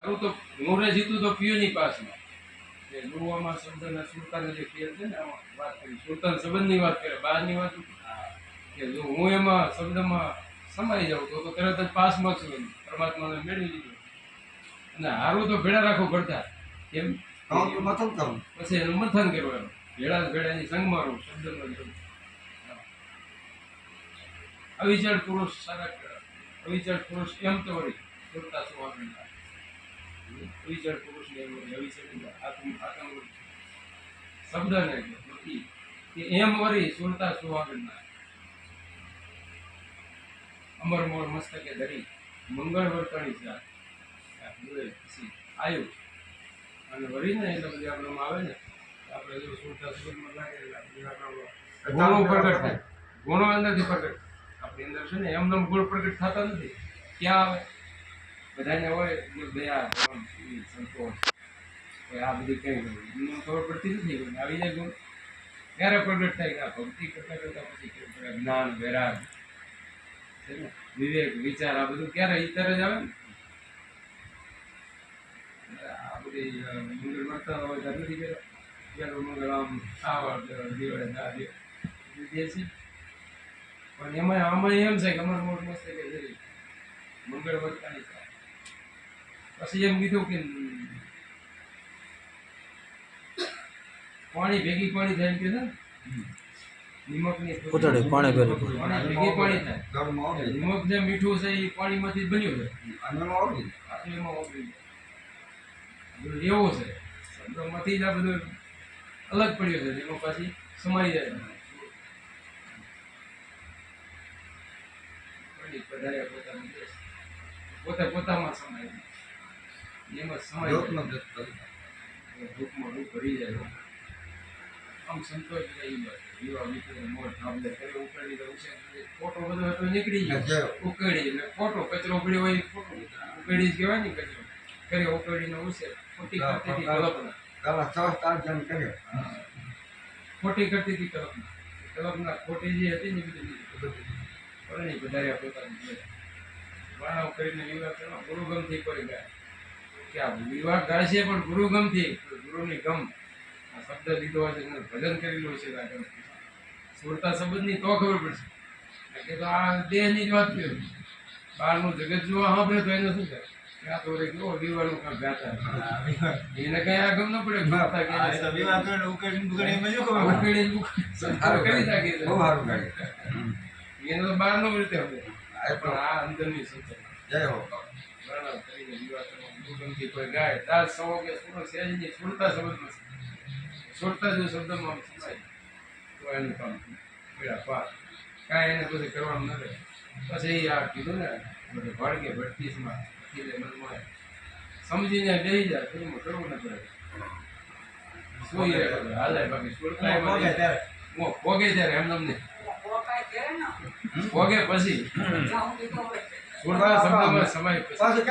હું તો મોરે જીતું તો પીઓની પાસમાં કે ગુરુવામાં શબ્દના સુલતાન જે ખેલ છે ને આમાં વાત કરી સુલતાન સંબંધની વાત કરે બહારની વાત કે જો હું એમાં શબ્દમાં સમાઈ જાઉં તો તરત જ પાસ માર્ક્સ પરમાત્માને મેળવી લીધું અને હારું તો ભેળા રાખવું પડતા કેમ મથન કરું પછી એનું મથન કરવાનું ભેળાની સંગ મારું શબ્દમાં અવિચળ પુરુષ સારા અવિચળ પુરુષ એમ તો વળી સુરતા સુવાગણ અવિચળ પુરુષને એમ વળી અવિચળ આત્મ શબ્દને કે એમ વળી સુરતા સુવાગણ અમર મોર મસ્તકે ધરી મંગળ વર્તણી છે પછી આવ્યું અને વળી ને એટલે બધી આપણામાં આવે ને આપણે જો સુરતા સુગંધમાં લાગે ગુણો પ્રગટ થાય ગુણો અંદરથી પ્રગટ આપણી અંદર છે ને એમને ગુણ પ્રગટ થતા નથી ક્યાં આવે બધાને હોય દયા સંતોષ આ બધી કઈ એમને ખબર પડતી નથી આવી જાય ગુણ ત્યારે પ્રગટ થાય કે આ ભક્તિ કરતા કરતા પછી જ્ઞાન વૈરાગ છે ને વિવેક વિચાર આ બધું ક્યારે ઈતર જ આવે ને આ બધી મંગળ મળતા હોય ત્યારે નથી કર્યા ત્યારે મંગળ આમ દિવાળે ના દે છે પણ એમાં આમાં એમ છે કે અમારે મોટ મસ્ત કે જરી મંગળ વર્તાની થાય પછી એમ કીધું કે પાણી ભેગી પાણી થાય કે ને નિમકની કોથળી પાણી ભેગી ભેગી પાણી થાય નિમક જે મીઠું છે એ પાણીમાંથી બન્યું છે એમાં ઓગળી એવો છે શબ્દોમાંથી જ આ બધું અલગ પડ્યો છે એમાં પાછી સમાઈ જાય પોતે પોતામાં સમાય એમાં સમાય દુઃખમાં દુઃખ ભરી જાય આમ સંતોષ યુવા મિત્રો મોટ આપણે કરે ઉકળી દઉં છે ફોટો બધો હતો નીકળી ગયો ઉકળી એટલે ફોટો કચરો ઉકળ્યો હોય ફોટો ઉકળી જ કહેવાય ને કચરો કરે ઉકળીને ઉછે ખોટી કરતી હતી ખોટી કરતી હતી કલ્પના ખોટી જે હતી ને બધી પણ નહીં વધારે પોતાની વર્ણવ કરીને વિવાહ કરવા ગુરુગમથી કોઈ ગાય કે આ વિવાહ ગાય છે પણ ગુરુગમથી ગુરુની ગમ આ શબ્દ લીધો હોય છે ભજન કરેલું છે સુરતા સંબંધની તો ખબર પડશે કે તો આ દેહની જ વાત કરી બહારનું જગત જોવા સાંભળે તો એને શું થાય ત્યાં તો કેવો વિવાહનું કામ ગાતા એને કઈ આ ગમ ન પડે એને તો બહાર નો રીતે હવે પણ આ અંદરની સંતોષ કરીને વિવાહ કરવા કોઈ ગાય દાસ સવો કે સુરત સહેજની સુરતા સંબંધમાં છોડતા જો શબ્દમાં સમાય તો એનું કામ પીડા પાર કાંઈ એને બધું કરવાનું ન રહે પછી આ કીધું ને બધું ભડકે ભટકીસમાં કીધે મનમાં સમજીને બેસી જાય તો એમાં કરવું ન પડે સોઈ રહે હાલે બાકી છોડતા ભોગે ત્યારે એમ તમને ભોગે પછી છોડતા શબ્દમાં સમાય પછી